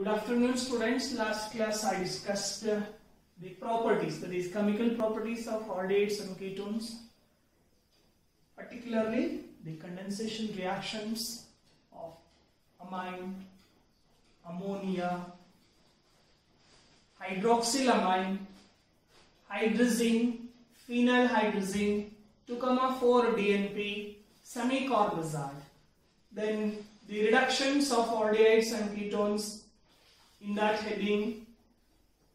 Good afternoon, students. Last class I discussed the properties, that is chemical properties of aldehydes and ketones, particularly the condensation reactions of amine, ammonia, hydroxylamine, hydrazine, phenylhydrazine, 2,4-DNP, semicarbazole. Then the reductions of aldehydes and ketones. In that heading,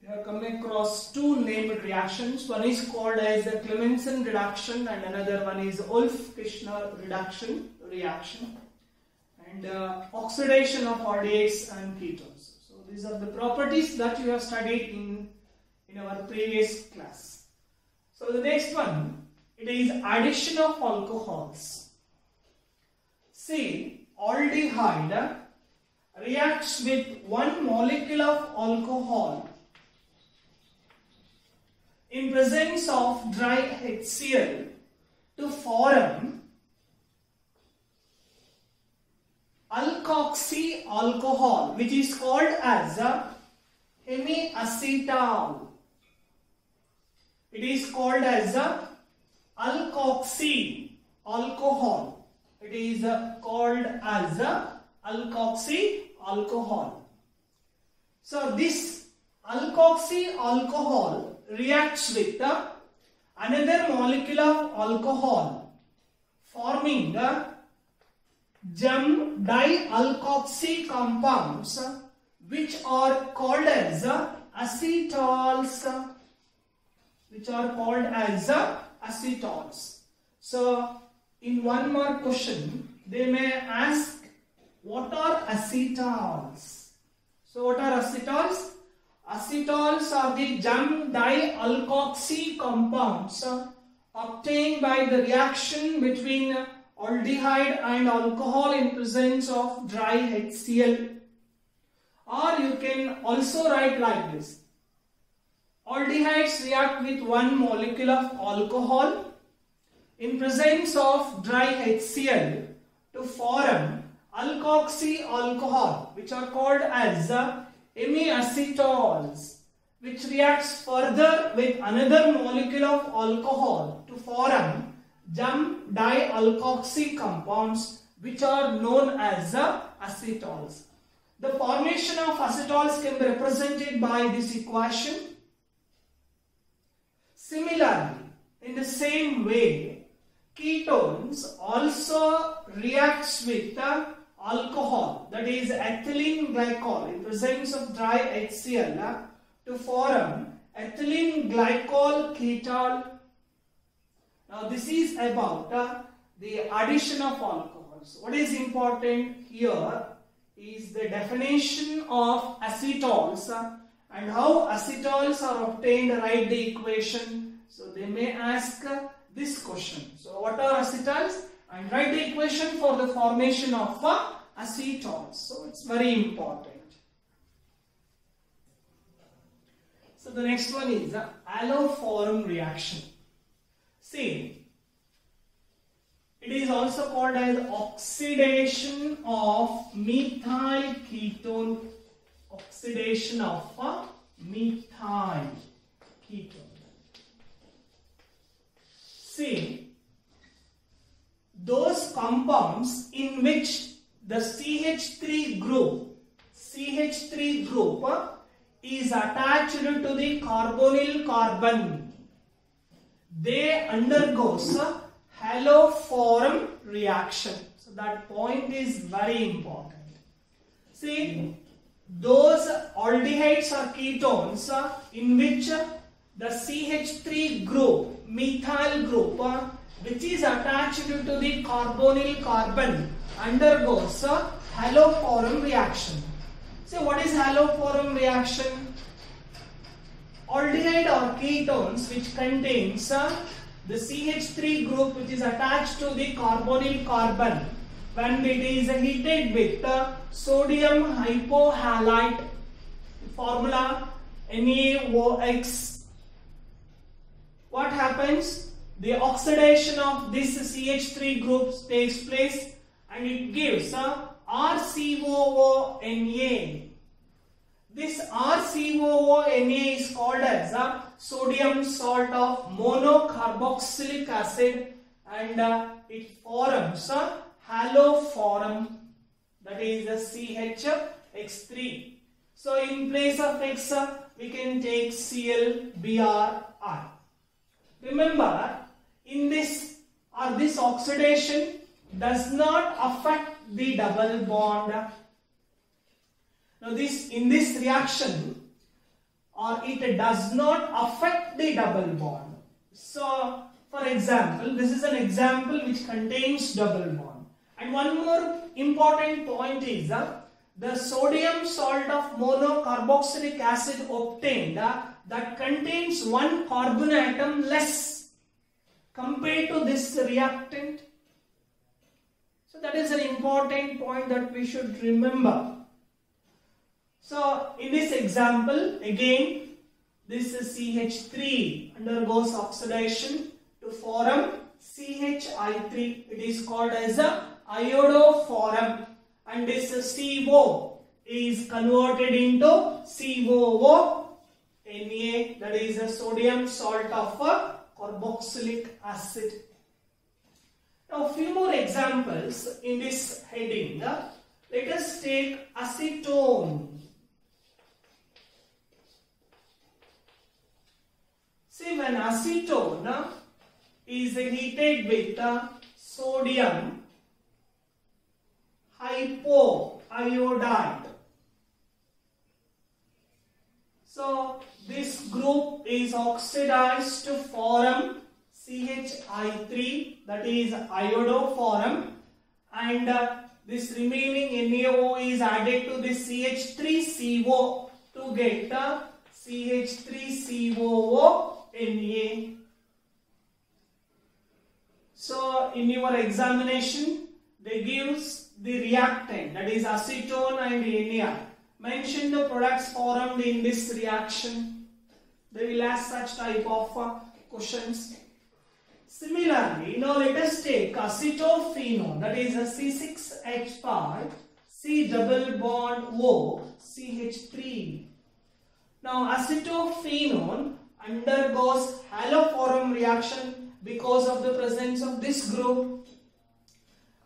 we have come across two named reactions. One is called as the Clemmensen reduction and another one is Wolff-Kishner reduction reaction, and oxidation of aldehydes and ketones. So these are the properties that you have studied in our previous class. So the next one, it is addition of alcohols. See, aldehyde reacts with one molecule of alcohol in presence of dry HCl to form alkoxy alcohol, which is called as hemiacetal. It is called as alkoxy alcohol. It is called as alkoxy alcohol. So this alkoxy alcohol reacts with another molecule of alcohol, forming gem dialkoxy compounds, which are called as acetals. So in one more question they may ask, what are acetals? So what are acetals? Acetals are the gem dialkoxy compounds obtained by the reaction between aldehyde and alcohol in presence of dry HCl. Or you can also write like this: aldehydes react with one molecule of alcohol in presence of dry HCl to form alkoxy alcohol, which are called as hemiacetals, which reacts further with another molecule of alcohol to form gem dialkoxy compounds, which are known as acetals. The formation of acetals can be represented by this equation. Similarly, in the same way, ketones also reacts with alcohol, that is ethylene glycol, in presence of dry HCl to form ethylene glycol ketol. Now this is about the addition of alcohols. What is important here is the definition of acetals and how acetals are obtained. Write the equation. So they may ask this question. So what are acetals? And write the equation for the formation of acetals. So it's very important. So the next one is alloform reaction. See, it is also called as oxidation of methyl ketone. Oxidation of methyl ketone. See, those compounds in which the CH3 group is attached to the carbonyl carbon, they undergoes haloform reaction. So that point is very important. See, those aldehydes or ketones in which the CH3 group, methyl group, which is attached to the carbonyl carbon, undergoes a haloform reaction. So what is haloform reaction? Aldehyde or ketones which contains the CH3 group which is attached to the carbonyl carbon, when it is heated with sodium hypohalite, formula NaOX, what happens? The oxidation of this CH3 group takes place and it gives RCOO Na. This RCOONA is called as a sodium salt of monocarboxylic acid, and it forms a haloform, that is a CHX3. So in place of X we can take ClBrI. Remember, in this oxidation does not affect the double bond. Now in this reaction, or it does not affect the double bond. So for example, this is an example which contains double bond. And one more important point is the sodium salt of monocarboxylic acid obtained that contains one carbon atom less compared to this reactant. So that is an important point that we should remember. So in this example, again, this is CH3 undergoes oxidation to form CHI3. It is called as a iodoform, and this CO is converted into COO Na, that is a sodium salt of carboxylic acid. Now a few more examples in this heading. Let us take acetone. See, when acetone is heated with sodium hypoiodide, so this group is oxidized to form CHI3, that is iodoform, and this remaining NaO is added to this CH3CO to get CH3COO Na. So in your examination, they gives the reactant, that is acetone and Na. Mention the products formed in this reaction. They will ask such type of questions. Similarly, now let us take acetophenone, that is a C6H5 C double bond O CH3. Now acetophenone undergoes haloform reaction because of the presence of this group.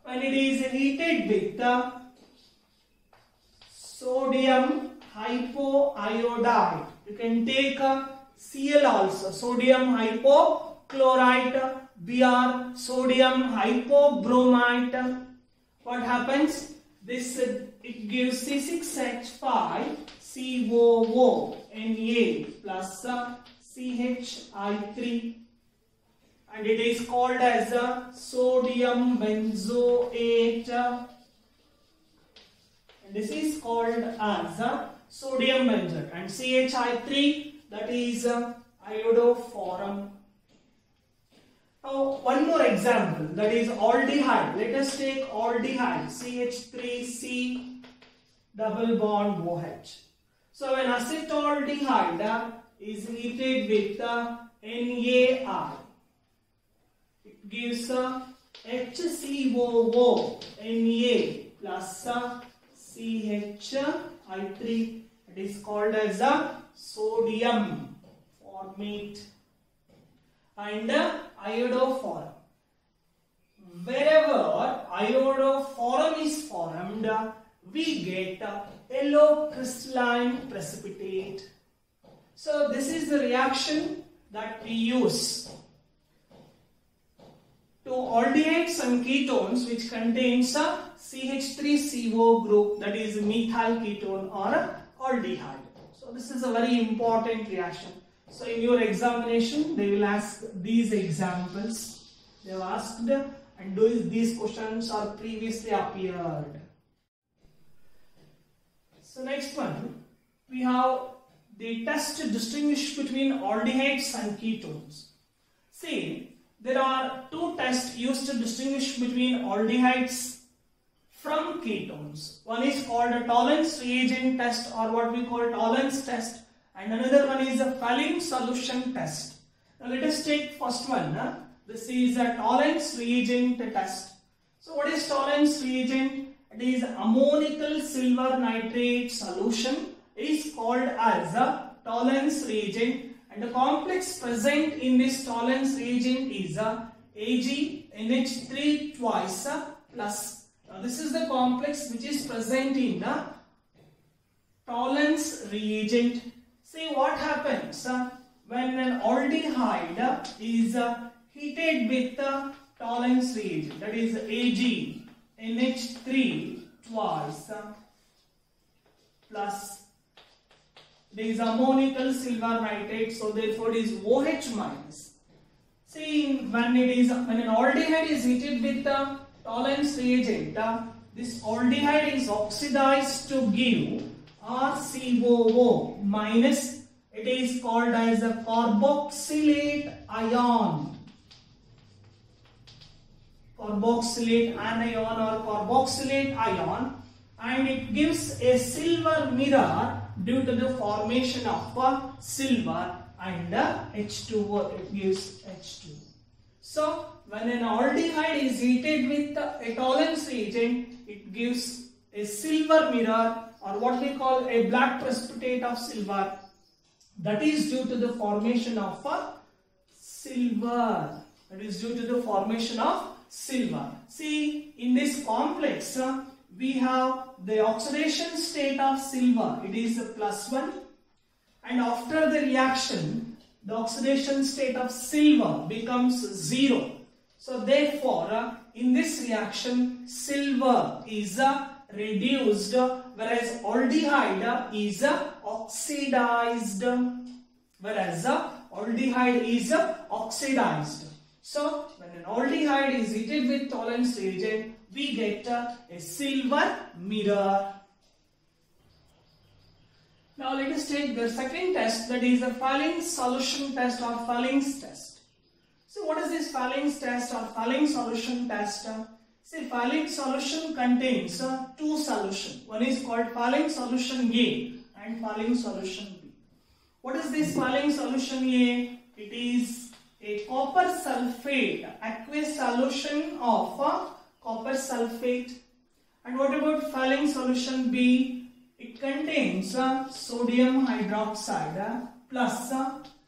When it is heated with sodium hypoiodide, you can take Cl also, sodium hypochlorite, Br, sodium hypobromite. What happens? This it gives C6H5 COO Na plus CHI3, and it is called as sodium benzoate, and this is called as sodium benzoate, and CHI3, that is iodoform. Now one more example, that is aldehyde. Let us take aldehyde, CH3C double bond OH. So when acetaldehyde is heated with NaI, it gives HCOO Na plus CHI3. It is called as sodium formate and iodoform. Wherever iodoform is formed, we get yellow crystalline precipitate. So this is the reaction that we use to aldehydes and ketones, which contains a CH3CO group, that is methyl ketone or aldehyde. So this is a very important reaction. So in your examination, they will ask these examples. They have asked, and these questions are previously appeared. So next one, we have the test to distinguish between aldehydes and ketones. See, there are two tests used to distinguish between aldehydes from ketones. One is called a Tollens reagent test, or what we call Tollens test, and another one is a Fallin solution test. Now let us take first one. This is a Tollens reagent test. So what is Tollens reagent? It is ammonical silver nitrate solution is called as a Tollens reagent, and the complex present in this Tollens reagent is AgNH3 twice plus. Now this is the complex which is present in the Tollens reagent. See what happens when an aldehyde is heated with the Tollens reagent, that is AgNH3 twice plus. There is ammonical silver nitrate, so therefore it is OH minus. See, when an aldehyde is heated with the Tollens reagent, this aldehyde is oxidized to give RCOO minus. It is called as a carboxylate ion. Carboxylate anion or carboxylate ion, and it gives a silver mirror due to the formation of silver and H2O. It gives H2. So when an aldehyde is heated with a Tollens reagent, it gives a silver mirror, or what we call a black precipitate of silver. That is due to the formation of silver. That is due to the formation of silver. See, in this complex, we have the oxidation state of silver. It is +1, and after the reaction, the oxidation state of silver becomes 0. So therefore, in this reaction, silver is reduced, whereas aldehyde is oxidized. So when an aldehyde is heated with Tollens reagent, we get a silver mirror. Now let us take the second test, that is a Fallings solution test or Fallings test. So what is this Fallings test or Fallings solution test? See, Fallings solution contains two solutions. One is called Fallings solution A and Fallings solution B. What is this Fallings solution A? It is a copper sulfate, aqueous solution of copper sulfate. And what about Fallings solution B? It contains sodium hydroxide plus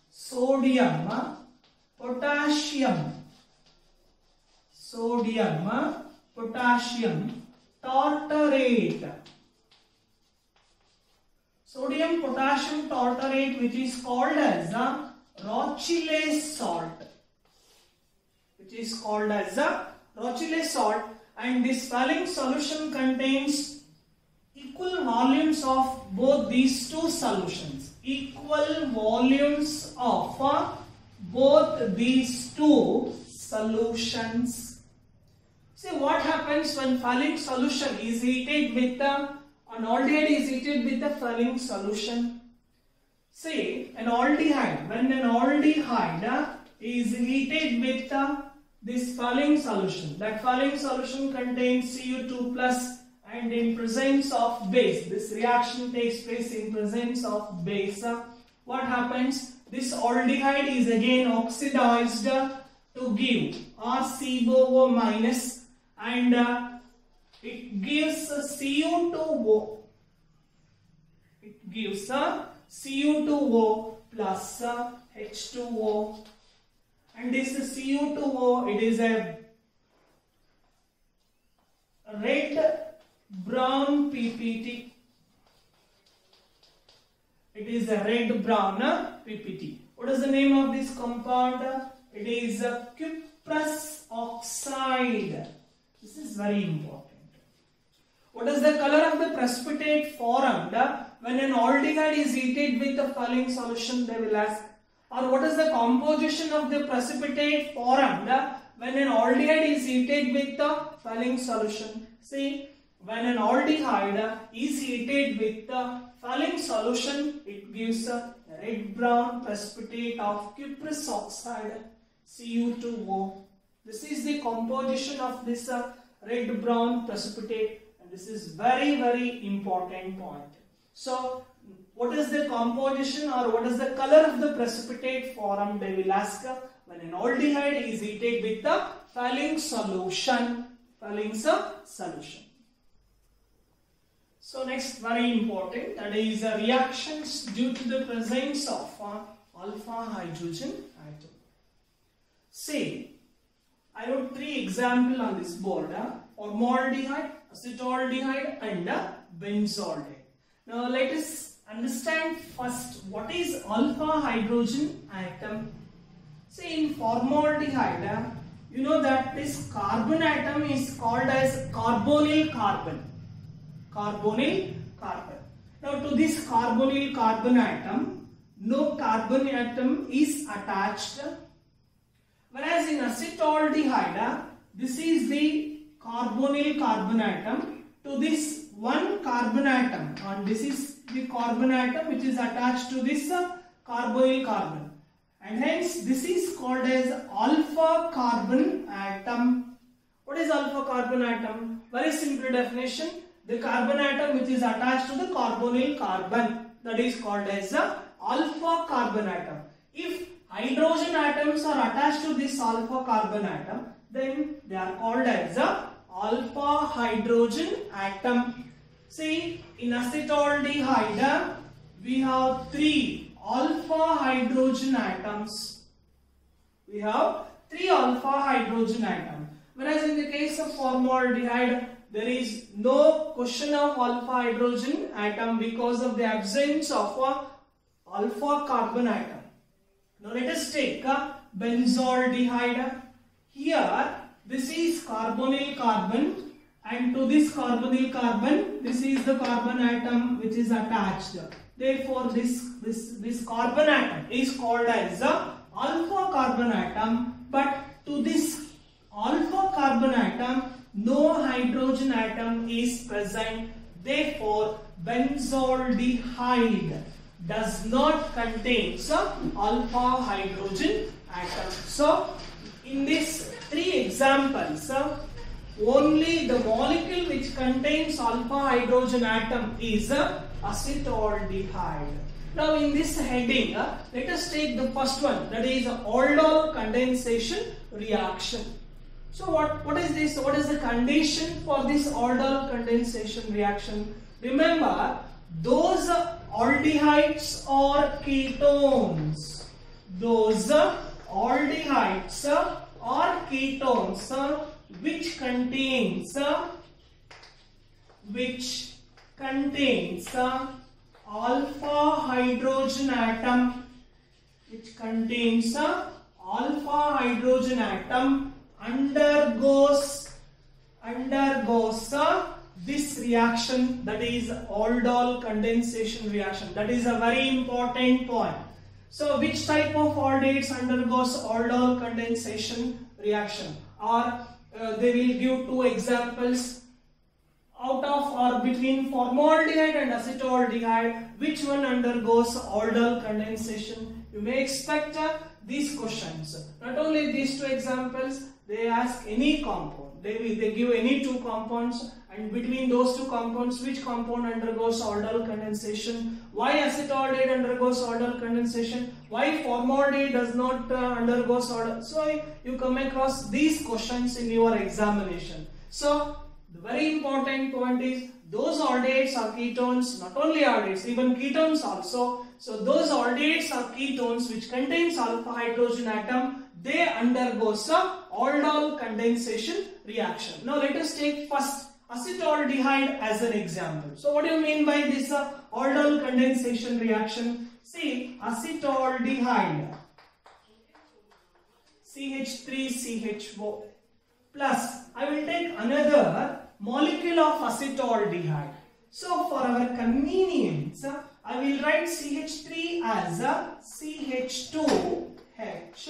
sodium potassium tartarate. Sodium potassium tartarate, which is called as Rochelle salt. And this Fallings solution contains equal volumes of both these two solutions. See what happens when Fallings solution is heated with an aldehyde is heated with the Fallings solution. See, when an aldehyde is heated with this Fallings solution, that Fallings solution contains Cu2 plus, and in presence of base, this reaction takes place in presence of base. What happens? This aldehyde is again oxidized to give RCOO minus, and it gives Cu2O. It gives Cu2O plus H2O, and this Cu2O, it is a red brown PPT. It is a red brown PPT. What is the name of this compound? It is cuprous oxide. This is very important. What is the color of the precipitate formed when an aldehyde is heated with a Fallings solution? They will ask. Or what is the composition of the precipitate formed when an aldehyde is heated with the Fallings solution? See, when an aldehyde is heated with the Fallings solution, it gives a red-brown precipitate of cuprous oxide, Cu2O. This is the composition of this red-brown precipitate, and this is very, very important point. So, what is the composition or what is the color of the precipitate formed? They will ask when an aldehyde is heated with the Fallings solution. So next, very important, that is reactions due to the presence of alpha hydrogen atom. See, I wrote 3 examples on this board: formaldehyde, acetaldehyde, and benzaldehyde. Now let us understand first what is alpha hydrogen atom. See, in formaldehyde, you know that this carbon atom is called as carbonyl carbon. Carbonyl carbon. Now to this carbonyl carbon atom, no carbon atom is attached. Whereas in acetaldehyde, this is the carbonyl carbon atom. To this one carbon atom, and this is the carbon atom which is attached to this carbonyl carbon, and hence this is called as alpha carbon atom. What is alpha carbon atom? Very simple definition: the carbon atom which is attached to the carbonyl carbon, that is called as a alpha carbon atom. If hydrogen atoms are attached to this alpha carbon atom, then they are called as a alpha hydrogen atom. See, in acetaldehyde, we have 3 alpha hydrogen atoms. We have 3 alpha hydrogen atoms. Whereas in the case of formaldehyde, there is no question of alpha hydrogen atom because of the absence of alpha carbon atom. Now let us take benzaldehyde. Here, this is carbonyl carbon, and to this carbonyl carbon, this is the carbon atom which is attached. Therefore, this carbon atom is called as a alpha carbon atom, but to this alpha carbon atom, no hydrogen atom is present. Therefore, benzaldehyde does not contain alpha hydrogen atom. So, in these 3 examples, only the molecule which contains alpha hydrogen atom is acetaldehyde. Now in this heading, let us take the first one, that is aldol condensation reaction. So what is this? What is the condition for this aldol condensation reaction? Remember, those aldehydes or ketones. Those aldehydes or ketones which contains alpha hydrogen atom, undergoes this reaction, that is aldol condensation reaction. That is a very important point. So which type of aldehydes undergoes aldol condensation reaction? Or they will give 2 examples out of or between formaldehyde and acetaldehyde. Which one undergoes aldol condensation? You may expect these questions. Not only these 2 examples, they ask any compound. They give any 2 compounds, and between those 2 compounds, which compound undergoes aldol condensation? Why acetaldehyde undergoes aldol condensation? Why formaldehyde does not undergo aldol? So you come across these questions in your examination. So the very important point is those aldehydes or ketones, not only aldehydes, even ketones also. So those aldehydes or ketones which contains alpha hydrogen atom, they undergoes aldol condensation reaction. Now let us take first acetaldehyde as an example. So what do you mean by this aldol condensation reaction? See, acetaldehyde, CH3CHO plus, I will take another molecule of acetaldehyde. So for our convenience, I will write CH3 as a CH2H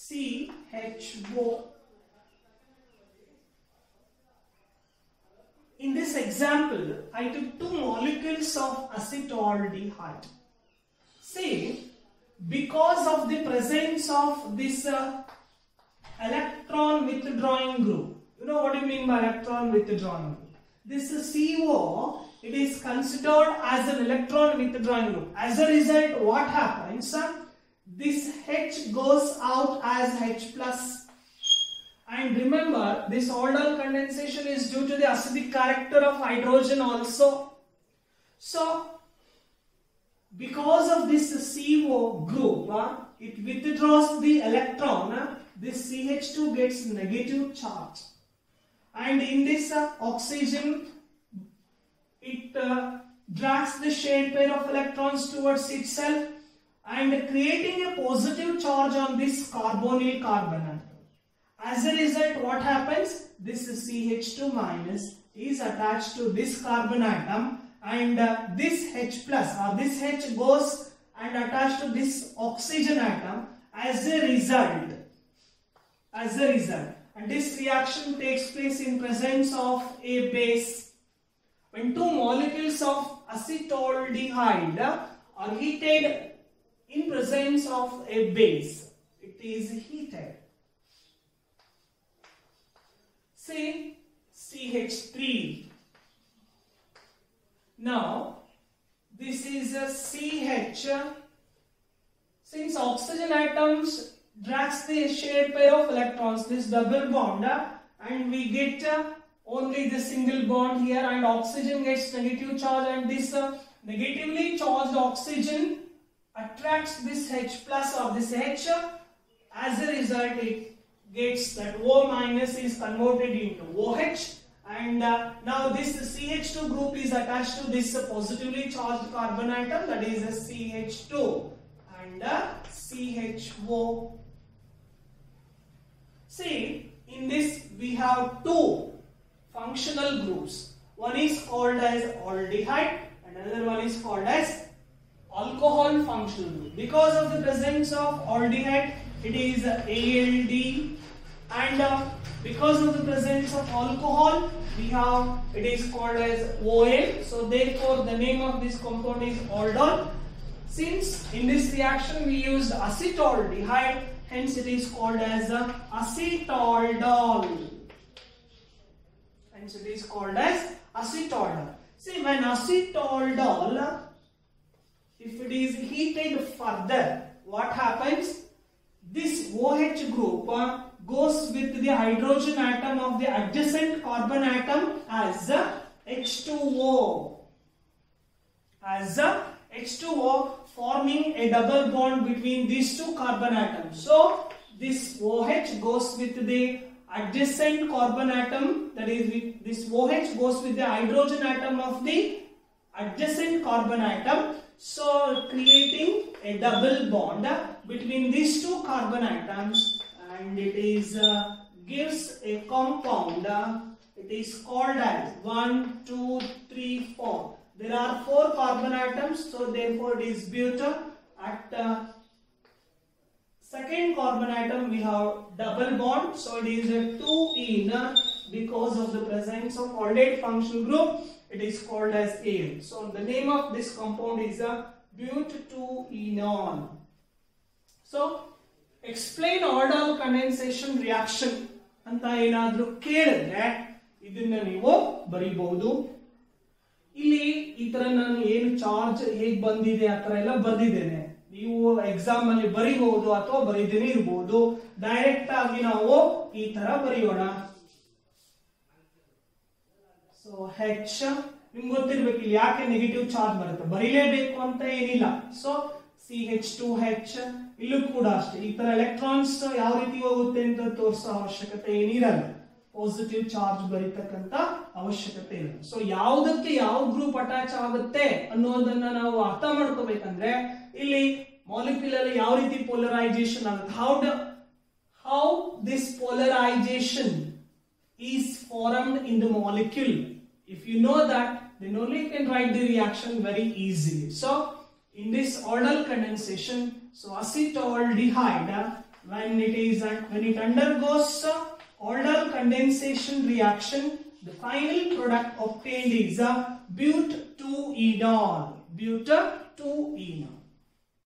CHO. In this example, I took 2 molecules of acetaldehyde. See, because of the presence of this electron withdrawing group. You know what do you mean by electron withdrawing group? This CO, it is considered as an electron withdrawing group. As a result, what happens? This H goes out as H plus, And remember, this aldol condensation is due to the acidic character of hydrogen also. So, because of this CO group, it withdraws the electron. This CH2 gets negative charge. And in this oxygen, it drags the shared pair of electrons towards itself and creating a positive charge on this carbonyl carbon atom. As a result, what happens? This CH2 minus is attached to this carbon atom, and this H plus or this H goes and attached to this oxygen atom as a result. And this reaction takes place in presence of a base. When two molecules of acetaldehyde are heated in presence of a base, it is heated. Say CH3. Now, this is a CH. Since oxygen atoms drags the shared pair of electrons, this double bond, and we get only the single bond here, and oxygen gets negative charge, and this negatively charged oxygen attracts this H plus or this H. As a result, it gets that O minus is converted into OH, and now this CH2 group is attached to this positively charged carbon atom, that is a CH2 and CHO. See, in this we have two functional groups. One is called as aldehyde and another one is called as alcohol functional group. Because of the presence of aldehyde, it is ALD, and because of the presence of alcohol, we have it is called as OL. So therefore, the name of this compound is aldol. Since in this reaction we used acetaldehyde, hence it is called as acetaldol. Hence it is called as acetaldol. See, when acetaldol, if it is heated further, what happens? This OH group goes with the hydrogen atom of the adjacent carbon atom as H2O. As H2O, forming a double bond between these two carbon atoms. So this OH goes with the adjacent carbon atom, that is this OH goes with the hydrogen atom of the adjacent carbon atom, so creating a double bond between these two carbon atoms, and it is gives a compound. It is called as 1, 2, 3, 4. There are 4 carbon atoms, so therefore it is butyl. At second carbon atom we have double bond, so it is a 2-ene. Because of the presence of aldate functional group, it is called as Al. So the name of this compound is a but2enol. So explain aldol condensation reaction ಅಂತ ಏನಾದರೂ ಕೇಳಿದ್ರೆ ಇದನ್ನ ನೀವು ಬರಿಬಹುದು. ಇಲ್ಲಿ ಈ ತರ ನಾನು ಏನು ಚಾರ್ಜ್ ಹೇಗೆ ಬಂದಿದೆ ಆ ತರ ಎಲ್ಲ ಬರ್ದಿದ್ದೇನೆ. ನೀವು ಎಕ್ಸಾಮ್ ಅಲ್ಲಿ ಬರಿಬಹುದು ಅಥವಾ ಬರಿದೇನೆ ಇರಬಹುದು. ಡೈರೆಕ್ಟ್ ಆಗಿ ನಾವು ಈ ತರ ಬರೆಯೋಣ. ಸೊ H ನಿಮ್ಗೆ ಗೊತ್ತಿರಬೇಕು ಇಲ್ಲಿ ಯಾಕೆ ನೆಗೆಟಿವ್ ಚಾರ್ಜ್ ಬರುತ್ತೆ, ಬರೀಲೇಬೇಕು ಅಂತ ಏನಿಲ್ಲ. ಸೊ CH2H ಇಲ್ಲೂ ಕೂಡ ಅಷ್ಟೇ ಈ ತರ ಎಲೆಕ್ಟ್ರಾನ್ಸ್ ಯಾವ ರೀತಿ ಹೋಗುತ್ತೆ ಅಂತ ತೋರಿಸೋ ಅವಶ್ಯಕತೆ ಏನಿರಲ್ಲ. ಪಾಸಿಟಿವ್ ಚಾರ್ಜ್ ಬರೀತಕ್ಕಂತ ಅವಶ್ಯಕತೆ ಇಲ್ಲ. ಸೊ ಯಾವುದಕ್ಕೆ ಯಾವ ಗ್ರೂಪ್ ಅಟ್ಯಾಚ್ ಆಗುತ್ತೆ ಅನ್ನೋದನ್ನ ನಾವು ಅರ್ಥ ಮಾಡ್ಕೋಬೇಕಂದ್ರೆ ಇಲ್ಲಿ ಮಾಲಿಕ್ಯೂಲ್ ಅಲ್ಲಿ ಯಾವ ರೀತಿ ಪೋಲರೈಸೇಷನ್ ಆಗುತ್ತೆ, how this polarization is formed in the molecule. If you know that, then only you can write the reaction very easily. So in this aldol condensation, so acetaldehyde, when it undergoes aldol condensation reaction, the final product obtained is a but2enol.